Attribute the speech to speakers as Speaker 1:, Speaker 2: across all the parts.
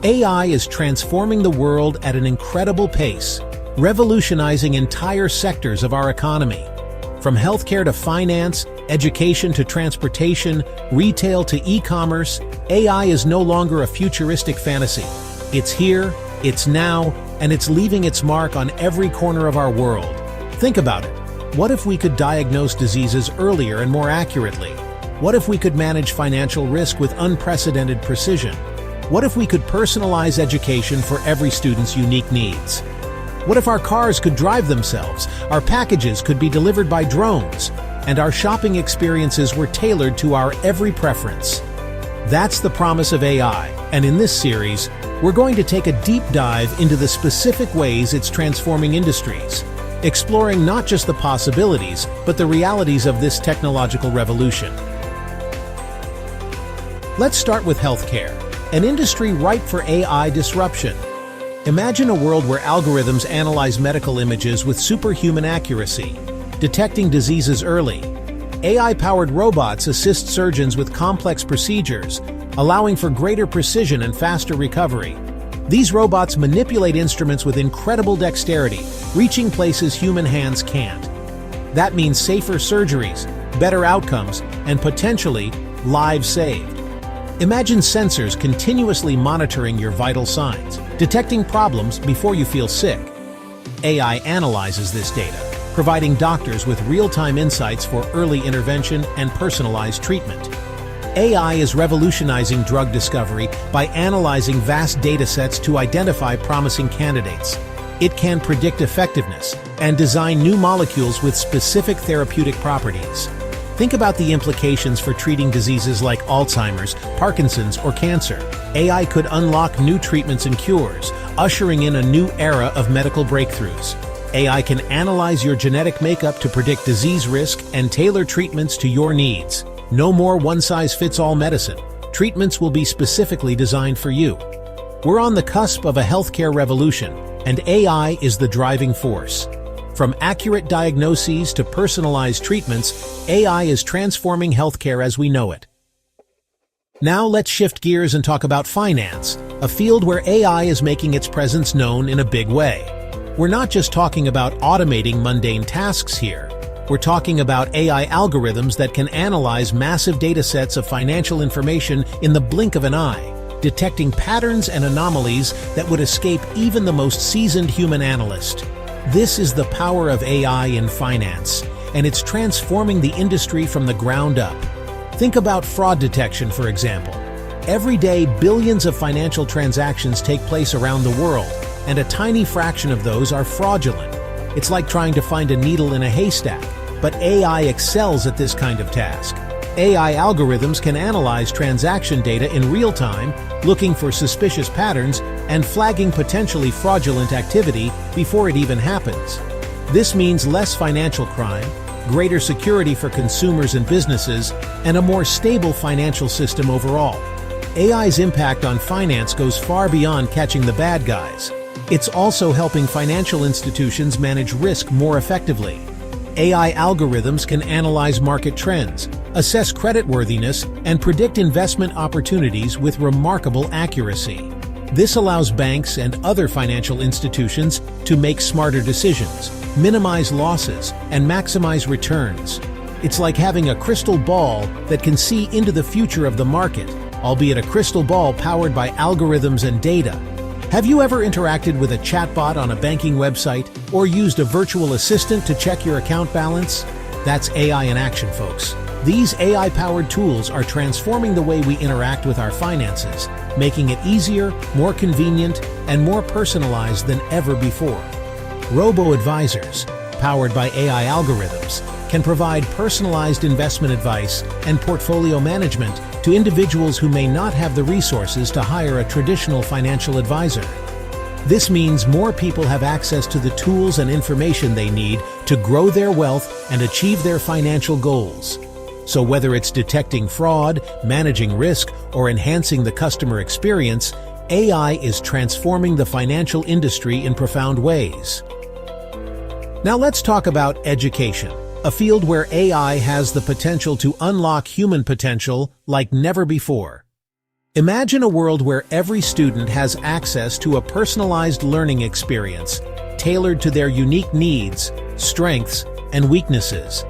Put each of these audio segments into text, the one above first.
Speaker 1: AI is transforming the world at an incredible pace, revolutionizing entire sectors of our economy. From healthcare to finance, education to transportation, retail to e-commerce, AI is no longer a futuristic fantasy. It's here, it's now, and it's leaving its mark on every corner of our world. Think about it. What if we could diagnose diseases earlier and more accurately? What if we could manage financial risk with unprecedented precision? What if we could personalize education for every student's unique needs? What if our cars could drive themselves, our packages could be delivered by drones, and our shopping experiences were tailored to our every preference? That's the promise of AI, and in this series, we're going to take a deep dive into the specific ways it's transforming industries, exploring not just the possibilities, but the realities of this technological revolution. Let's start with healthcare, an industry ripe for AI disruption. Imagine a world where algorithms analyze medical images with superhuman accuracy, detecting diseases early. AI-powered robots assist surgeons with complex procedures, allowing for greater precision and faster recovery. These robots manipulate instruments with incredible dexterity, reaching places human hands can't. That means safer surgeries, better outcomes, and potentially lives saved. Imagine sensors continuously monitoring your vital signs, detecting problems before you feel sick. AI analyzes this data, providing doctors with real-time insights for early intervention and personalized treatment. AI is revolutionizing drug discovery by analyzing vast datasets to identify promising candidates. It can predict effectiveness and design new molecules with specific therapeutic properties. Think about the implications for treating diseases like Alzheimer's, Parkinson's, or cancer. AI could unlock new treatments and cures, ushering in a new era of medical breakthroughs. AI can analyze your genetic makeup to predict disease risk and tailor treatments to your needs. No more one-size-fits-all medicine. Treatments will be specifically designed for you. We're on the cusp of a healthcare revolution, and AI is the driving force. From accurate diagnoses to personalized treatments, AI is transforming healthcare as we know it. Now let's shift gears and talk about finance, a field where AI is making its presence known in a big way. We're not just talking about automating mundane tasks here. We're talking about AI algorithms that can analyze massive datasets of financial information in the blink of an eye, detecting patterns and anomalies that would escape even the most seasoned human analyst. This is the power of AI in finance, and it's transforming the industry from the ground up. Think about fraud detection, for example. Every day, billions of financial transactions take place around the world, and a tiny fraction of those are fraudulent. It's like trying to find a needle in a haystack, but AI excels at this kind of task. AI algorithms can analyze transaction data in real time, looking for suspicious patterns and flagging potentially fraudulent activity before it even happens. This means less financial crime, greater security for consumers and businesses, and a more stable financial system overall. AI's impact on finance goes far beyond catching the bad guys. It's also helping financial institutions manage risk more effectively. AI algorithms can analyze market trends, assess creditworthiness, and predict investment opportunities with remarkable accuracy. This allows banks and other financial institutions to make smarter decisions, minimize losses, and maximize returns. It's like having a crystal ball that can see into the future of the market, albeit a crystal ball powered by algorithms and data. Have you ever interacted with a chatbot on a banking website or used a virtual assistant to check your account balance? That's AI in action, folks. These AI-powered tools are transforming the way we interact with our finances, making it easier, more convenient, and more personalized than ever before. Robo-advisors, powered by AI algorithms, can provide personalized investment advice and portfolio management to individuals who may not have the resources to hire a traditional financial advisor. This means more people have access to the tools and information they need to grow their wealth and achieve their financial goals. So whether it's detecting fraud, managing risk, or enhancing the customer experience, AI is transforming the financial industry in profound ways. Now let's talk about education, a field where AI has the potential to unlock human potential like never before. Imagine a world where every student has access to a personalized learning experience, tailored to their unique needs, strengths, and weaknesses.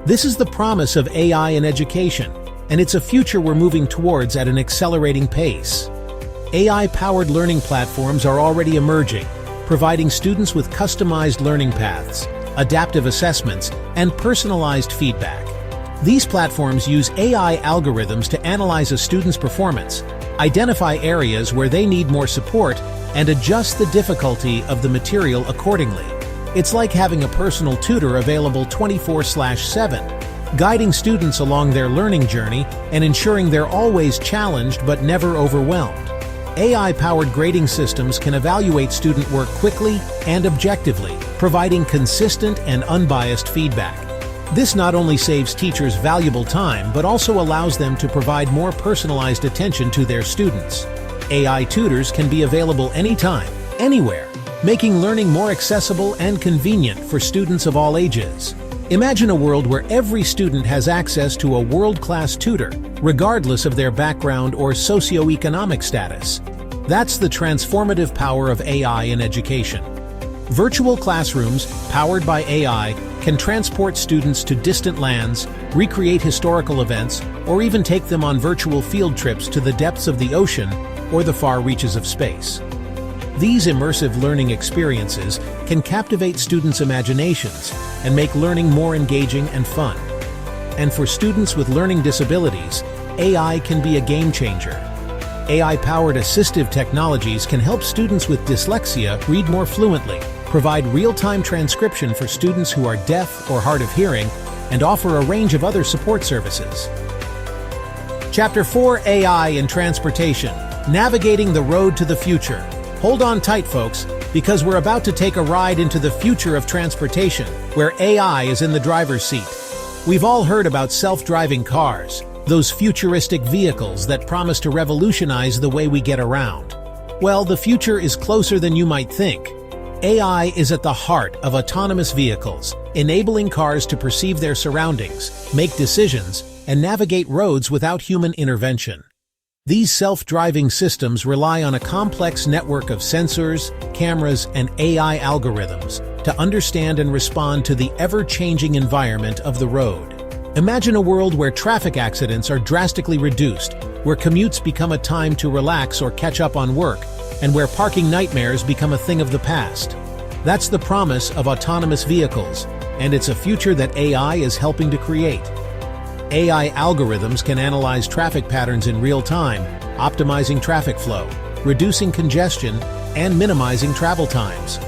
Speaker 1: This is the promise of AI in education, and it's a future we're moving towards at an accelerating pace. AI-powered learning platforms are already emerging, providing students with customized learning paths, adaptive assessments, and personalized feedback. These platforms use AI algorithms to analyze a student's performance, identify areas where they need more support, and adjust the difficulty of the material accordingly. It's like having a personal tutor available 24/7, guiding students along their learning journey and ensuring they're always challenged but never overwhelmed. AI-powered grading systems can evaluate student work quickly and objectively, providing consistent and unbiased feedback. This not only saves teachers valuable time, but also allows them to provide more personalized attention to their students. AI tutors can be available anytime, anywhere, making learning more accessible and convenient for students of all ages. Imagine a world where every student has access to a world-class tutor, regardless of their background or socioeconomic status. That's the transformative power of AI in education. Virtual classrooms, powered by AI, can transport students to distant lands, recreate historical events, or even take them on virtual field trips to the depths of the ocean or the far reaches of space. These immersive learning experiences can captivate students' imaginations and make learning more engaging and fun. And for students with learning disabilities, AI can be a game changer. AI-powered assistive technologies can help students with dyslexia read more fluently, provide real-time transcription for students who are deaf or hard of hearing, and offer a range of other support services. Chapter 4: AI in Transportation, Navigating the Road to the Future. Hold on tight, folks, because we're about to take a ride into the future of transportation, where AI is in the driver's seat. We've all heard about self-driving cars, those futuristic vehicles that promise to revolutionize the way we get around. Well, the future is closer than you might think. AI is at the heart of autonomous vehicles, enabling cars to perceive their surroundings, make decisions, and navigate roads without human intervention. These self-driving systems rely on a complex network of sensors, cameras, and AI algorithms to understand and respond to the ever-changing environment of the road. Imagine a world where traffic accidents are drastically reduced, where commutes become a time to relax or catch up on work, and where parking nightmares become a thing of the past. That's the promise of autonomous vehicles, and it's a future that AI is helping to create. AI algorithms can analyze traffic patterns in real time, optimizing traffic flow, reducing congestion, and minimizing travel times.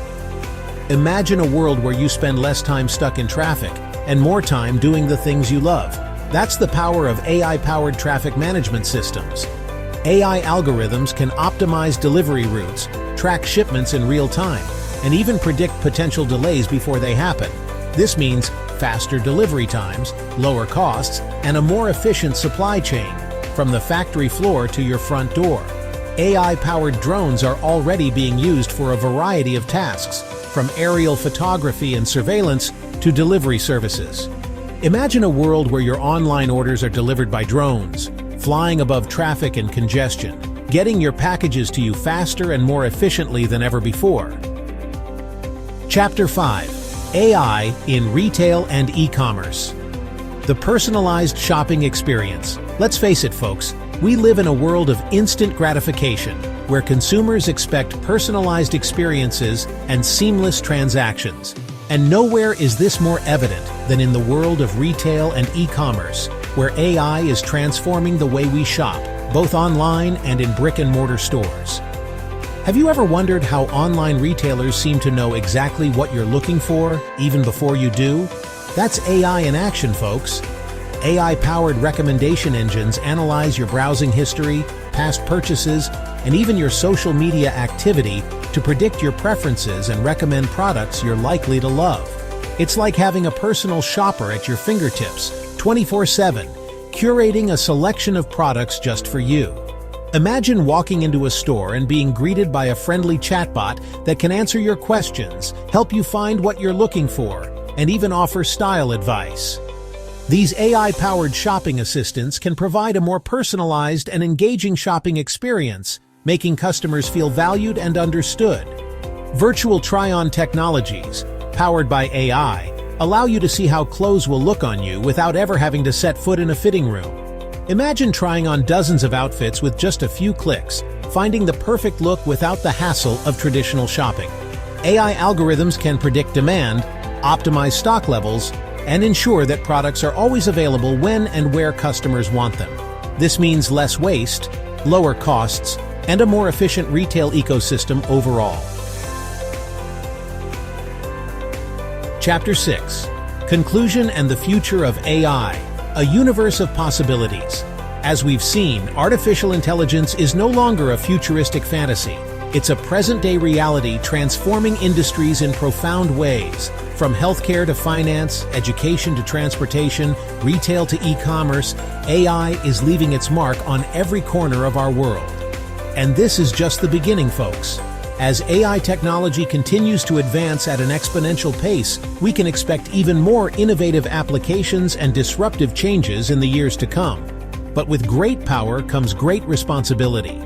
Speaker 1: Imagine a world where you spend less time stuck in traffic and more time doing the things you love. That's the power of AI-powered traffic management systems. AI algorithms can optimize delivery routes, track shipments in real time, and even predict potential delays before they happen. This means faster delivery times, lower costs, and a more efficient supply chain, from the factory floor to your front door. AI-powered drones are already being used for a variety of tasks, from aerial photography and surveillance to delivery services. Imagine a world where your online orders are delivered by drones, flying above traffic and congestion, getting your packages to you faster and more efficiently than ever before. Chapter 5: AI in Retail and E-commerce. The personalized shopping experience. Let's face it, folks, we live in a world of instant gratification, where consumers expect personalized experiences and seamless transactions. And nowhere is this more evident than in the world of retail and e-commerce, where AI is transforming the way we shop, both online and in brick-and-mortar stores. Have you ever wondered how online retailers seem to know exactly what you're looking for, even before you do? That's AI in action, folks. AI-powered recommendation engines analyze your browsing history, past purchases, and even your social media activity to predict your preferences and recommend products you're likely to love. It's like having a personal shopper at your fingertips, 24/7, curating a selection of products just for you. Imagine walking into a store and being greeted by a friendly chatbot that can answer your questions, help you find what you're looking for, and even offer style advice. These AI-powered shopping assistants can provide a more personalized and engaging shopping experience, making customers feel valued and understood. Virtual try-on technologies, powered by AI, allow you to see how clothes will look on you without ever having to set foot in a fitting room. Imagine trying on dozens of outfits with just a few clicks, finding the perfect look without the hassle of traditional shopping. AI algorithms can predict demand, optimize stock levels, and ensure that products are always available when and where customers want them. This means less waste, lower costs, and a more efficient retail ecosystem overall. Chapter 6. Conclusion and the Future of AI, a Universe of Possibilities. As we've seen, artificial intelligence is no longer a futuristic fantasy. It's a present-day reality transforming industries in profound ways. From healthcare to finance, education to transportation, retail to e-commerce, AI is leaving its mark on every corner of our world. And this is just the beginning, folks. As AI technology continues to advance at an exponential pace, we can expect even more innovative applications and disruptive changes in the years to come. But with great power comes great responsibility.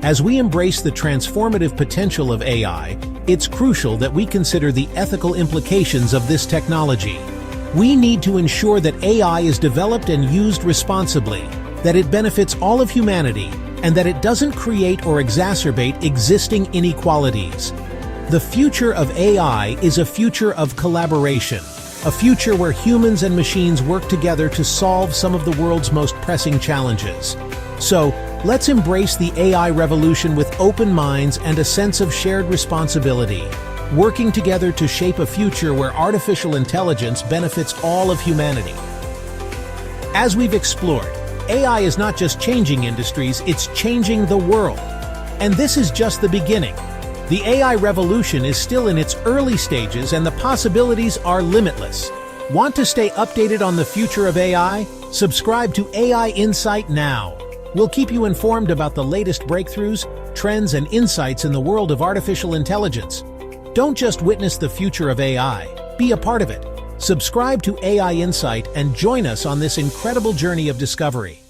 Speaker 1: As we embrace the transformative potential of AI, it's crucial that we consider the ethical implications of this technology. We need to ensure that AI is developed and used responsibly, that it benefits all of humanity, and that it doesn't create or exacerbate existing inequalities. The future of AI is a future of collaboration, a future where humans and machines work together to solve some of the world's most pressing challenges. So, let's embrace the AI revolution with open minds and a sense of shared responsibility, working together to shape a future where artificial intelligence benefits all of humanity. As we've explored, AI is not just changing industries, it's changing the world. And this is just the beginning. The AI revolution is still in its early stages and the possibilities are limitless. Want to stay updated on the future of AI? Subscribe to AI Insight now. We'll keep you informed about the latest breakthroughs, trends, and insights in the world of artificial intelligence. Don't just witness the future of AI, be a part of it. Subscribe to AI Insight and join us on this incredible journey of discovery.